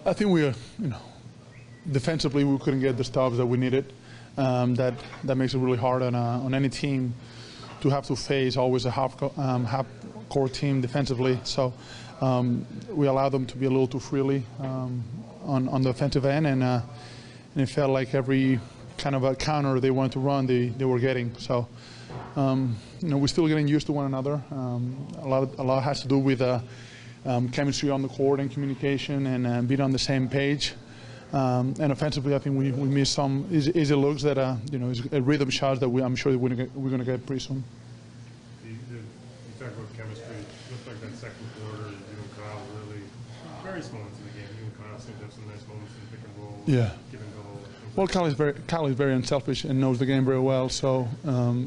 I think we are, defensively we couldn't get the stops that we needed. That makes it really hard on any team to have to face always a half-court team defensively. So we allowed them to be a little too freely on the offensive end, and it felt like every kind of a counter they wanted to run, they were getting. So we're still getting used to one another. A lot has to do with chemistry on the court and communication and being on the same page. And offensively, I think we missed some easy looks that rhythm shots that I'm sure we're going to get pretty soon. You talk about chemistry. It looked like that second quarter, you and Kyle really various moments in the game. You and Kyle seem to have some nice moments in pick and roll, give and go. Well, Kyle is very unselfish and knows the game very well. So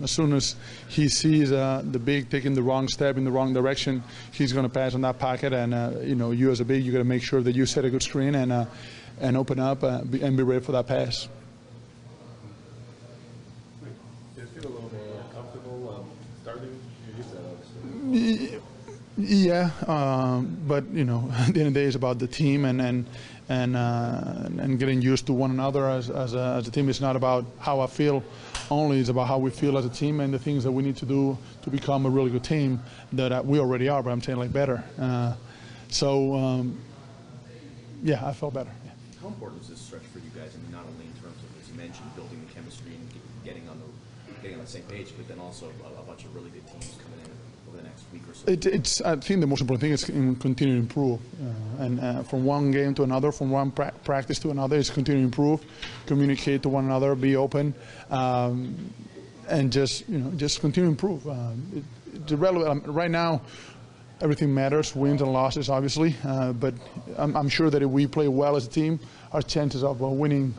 as soon as he sees the big taking the wrong step in the wrong direction, he's going to pass on that pocket. And you as a big, you got to make sure that you set a good screen and open up and be ready for that pass. Do you feel a little more comfortable starting? You're used to that, obviously. Yeah, but at the end of the day, it's about the team and getting used to one another as a team. It's not about how I feel only; it's about how we feel as a team and the things that we need to do to become a really good team that we already are. But I'm saying like better. Yeah, I felt better. Yeah. How important is this stretch for you guys? I mean, not only in terms of, as you mentioned, building the chemistry and getting on the same page, but then also a bunch of really good teams coming in over the next week or so. I think the most important thing is continue to improve, and from one game to another, from one practice to another, is continue to improve, communicate to one another, be open, and just continue to improve. It's irrelevant right now. Everything matters, wins and losses, obviously. But I'm sure that if we play well as a team, our chances of winning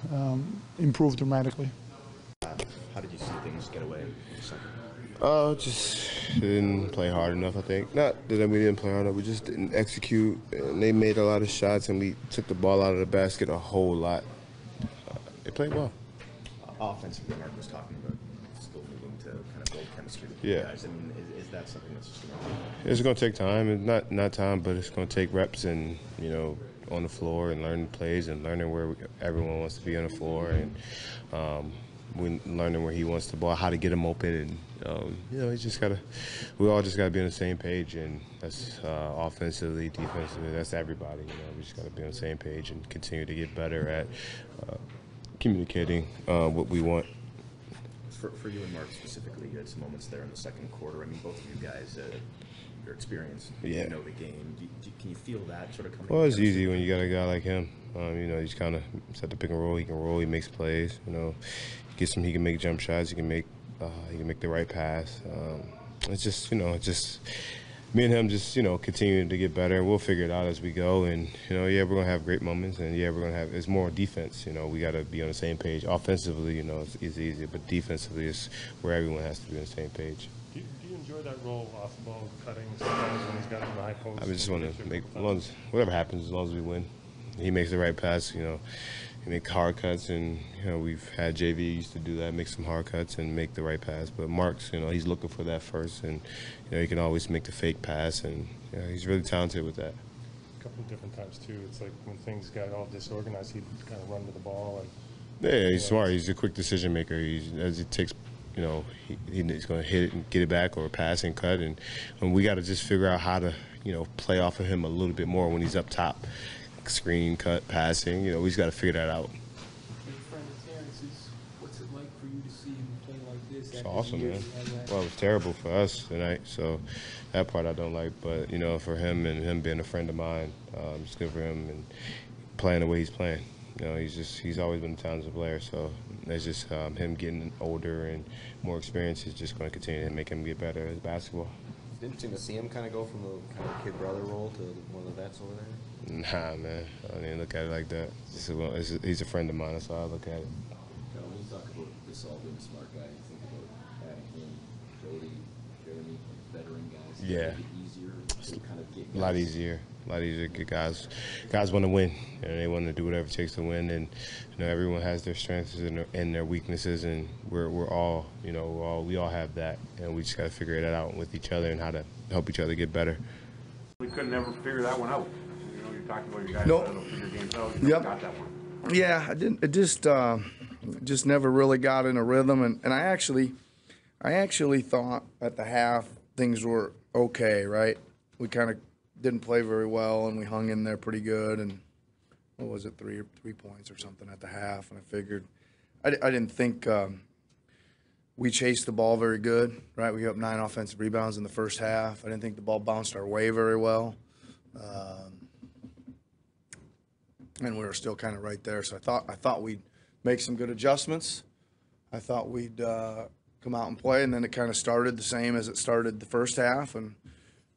improve dramatically. How did you see things get away in the second? Just didn't play hard enough, I think. Not that we didn't play hard enough, we just didn't execute. And they made a lot of shots, and we took the ball out of the basket a whole lot. They played well. Offensively, Marc was talking about still needing to kind of build chemistry with you guys. I mean, is that something that's just going to take? It's going to take time. It's not time, but it's going to take reps and, on the floor and learning plays and learning where everyone wants to be on the floor and learning where he wants the ball, how to get him open. And, we all just got to be on the same page. And that's offensively, defensively, that's everybody. We just got to be on the same page and continue to get better at communicating what we want. For you and Marc specifically, you had some moments there in the second quarter. I mean, both of you guys, your experience, you know the game. Can you feel that sort of coming? Well, it's easy when you got a guy like him. He's kind of set the pick and roll. He can roll. He makes plays. He can make jump shots. He can make the right pass. It's just me and him just continuing to get better. We'll figure it out as we go. And we're gonna have great moments. And we're gonna have. It's more defense. We got to be on the same page. Offensively, it's easy, but defensively is where everyone has to be on the same page. Do you enjoy that role off the ball, cutting sometimes when he's got the high post? I just want to make whatever happens, as long as we win. He makes the right pass. He makes hard cuts, and we've had JV used to do that, make some hard cuts and make the right pass. But Marc's, he's looking for that first, and he can always make the fake pass, and he's really talented with that. A couple of different times too. It's like when things got all disorganized, he'd kind of run to the ball and. Yeah, he's smart. He's a quick decision maker. As it takes. He's going to hit it and get it back or pass and cut, and we got to just figure out how to, play off of him a little bit more when he's up top, screen, cut, passing. We just got to figure that out. What's it like for you to see him play like this? It's awesome, man. Well, it was terrible for us tonight, so that part I don't like. But for him and him being a friend of mine, it's good for him and playing the way he's playing. He's always been a talented player, so it's just him getting older and more experience is just going to continue to make him get better at basketball. It's interesting to see him kind of go from the kind of kid brother role to one of the vets over there. Nah, man, I don't even look at it like that. He's a friend of mine, that's how I look at it. When you talk about Gasol being a smart guy, you think about adding him, Jody, Jeremy, veteran guys. Yeah. Is it easier to kind of get guys? A lot easier. A lot easier to get guys. Guys want to win, and they want to do whatever it takes to win. And everyone has their strengths and their weaknesses, and we're all, we all have that, and we just got to figure that out with each other and how to help each other get better. We couldn't ever figure that one out. You talked about your guys Nope. that'll figure games out. You Yep. never got that one. Yeah, I didn't. It just never really got in a rhythm, and I actually thought at the half things were okay. Right, we kind of didn't play very well, and we hung in there pretty good. And what was it, 3 points or something at the half? And I figured, I didn't think we chased the ball very good. Right, we got up 9 offensive rebounds in the first half. I didn't think the ball bounced our way very well. And we were still kind of right there. So I thought we'd make some good adjustments. I thought we'd come out and play, and then it kind of started the same as it started the first half, and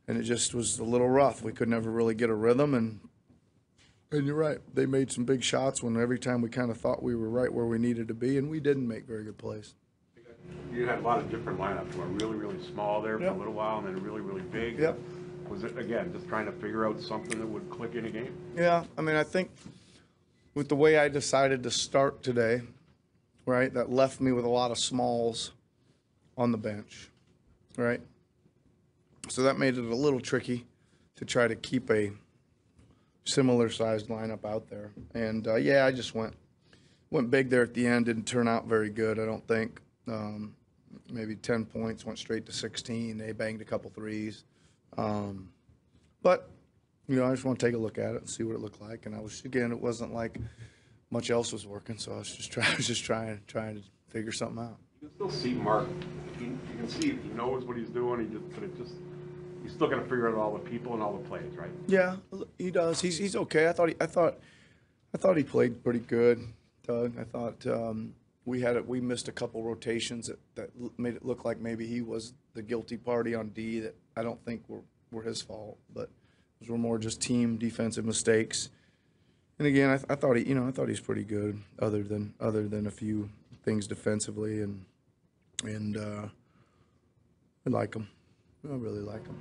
it just was a little rough. We could never really get a rhythm, and you're right. They made some big shots when every time we kind of thought we were right where we needed to be, and we didn't make very good plays. You had a lot of different lineups. You were really, really small there for Yep. a little while, and then really, really big. Yep. Was it, again, just trying to figure out something that would click in a game? Yeah, I mean, I think with the way I decided to start today, right, that left me with a lot of smalls on the bench, right? So that made it a little tricky to try to keep a similar sized lineup out there. And yeah, I just went big there at the end. Didn't turn out very good, I don't think. Maybe 10 points, went straight to 16. They banged a couple threes. But, you know, I just want to take a look at it and see what it looked like. And it wasn't like much else was working, so I was just trying to figure something out. You can still see Mark. You can see he knows what he's doing. He's still got to figure out all the people and all the plays, right? Yeah, he does. He's okay. I thought he played pretty good, Doug. I thought we missed a couple rotations that made it look like maybe he was the guilty party on D that I don't think were his fault, but those were more just team defensive mistakes. And again, I thought he's pretty good, other than a few things defensively, and I like him. I really like him.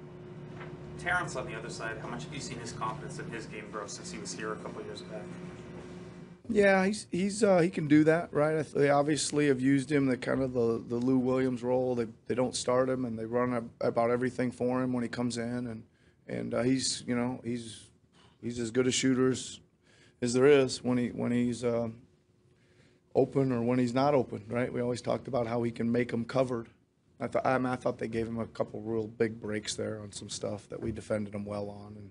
Terrence on the other side, how much have you seen his confidence in his game grow since he was here a couple years back? Yeah, he can do that, right? They obviously have used him the Lou Williams role. They don't start him, and they run about everything for him when he comes in, and he's as good a shooter as there is when he's open or when he's not open, right? We always talked about how he can make them covered. I thought they gave him a couple real big breaks there on some stuff that we defended him well on,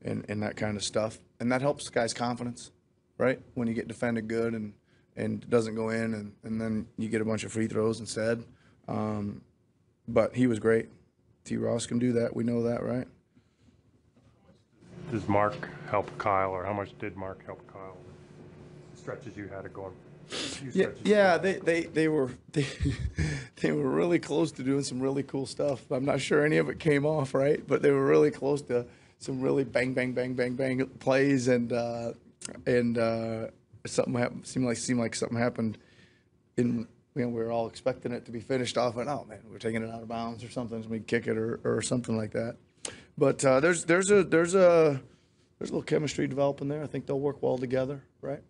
and that kind of stuff, and that helps the guy's confidence, right? When you get defended good and it doesn't go in, and then you get a bunch of free throws instead. But he was great. T. Ross can do that. We know that, right? Does Mark help Kyle, or how much did Mark help Kyle? Stretches you had to go on. Yeah, they were really close to doing some really cool stuff. I'm not sure any of it came off, right? But they were really close to some really bang plays, and something seemed like something happened. We were all expecting it to be finished off, and oh man, we're taking it out of bounds or something, so we kick it or something like that. But there's a little chemistry developing there. I think they'll work well together, right?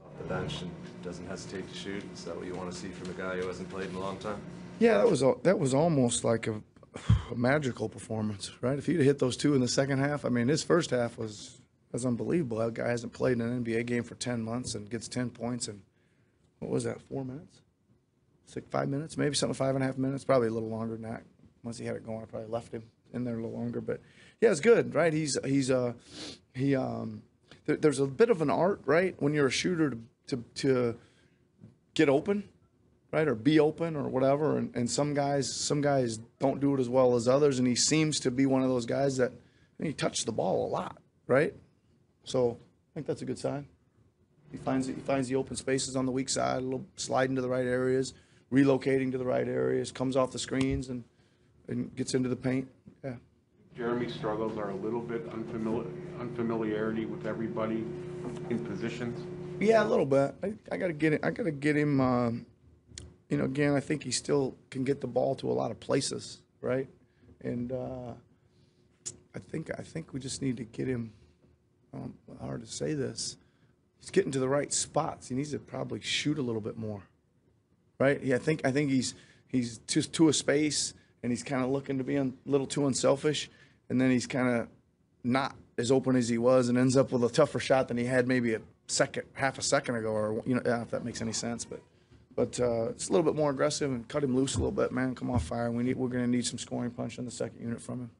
Off the bench and doesn't hesitate to shoot. Is that what you want to see from a guy who hasn't played in a long time? Yeah, that was almost like a magical performance, right? If he'd hit those two in the second half, I mean, his first half was unbelievable. That guy hasn't played in an NBA game for 10 months and gets 10 points in, what was that, 4 minutes? 5 minutes, maybe something, 5.5 minutes, probably a little longer than that. Once he had it going, I probably left him in there a little longer. But yeah, it's good, right? There's a bit of an art, right, when you're a shooter to get open, right, or be open or whatever. And some guys don't do it as well as others. And he seems to be one of those guys that he touches the ball a lot, right? So I think that's a good sign. He finds the open spaces on the weak side, a little sliding to the right areas, relocating to the right areas, comes off the screens and gets into the paint. Yeah. Jeremy's struggles are a little bit unfamiliarity with everybody in positions. Yeah, a little bit. I gotta get him. Again, I think he still can get the ball to a lot of places, right? And I think we just need to get him. Hard to say this. He's getting to the right spots. He needs to probably shoot a little bit more, right? Yeah, I think he's just to a space, and he's kind of looking to be a little too unselfish, and then he's kind of not as open as he was and ends up with a tougher shot than he had maybe half a second ago, or if that makes any sense. But it's a little bit more aggressive and cut him loose a little bit, man. Come off fire. We're going to need some scoring punch in the second unit from him.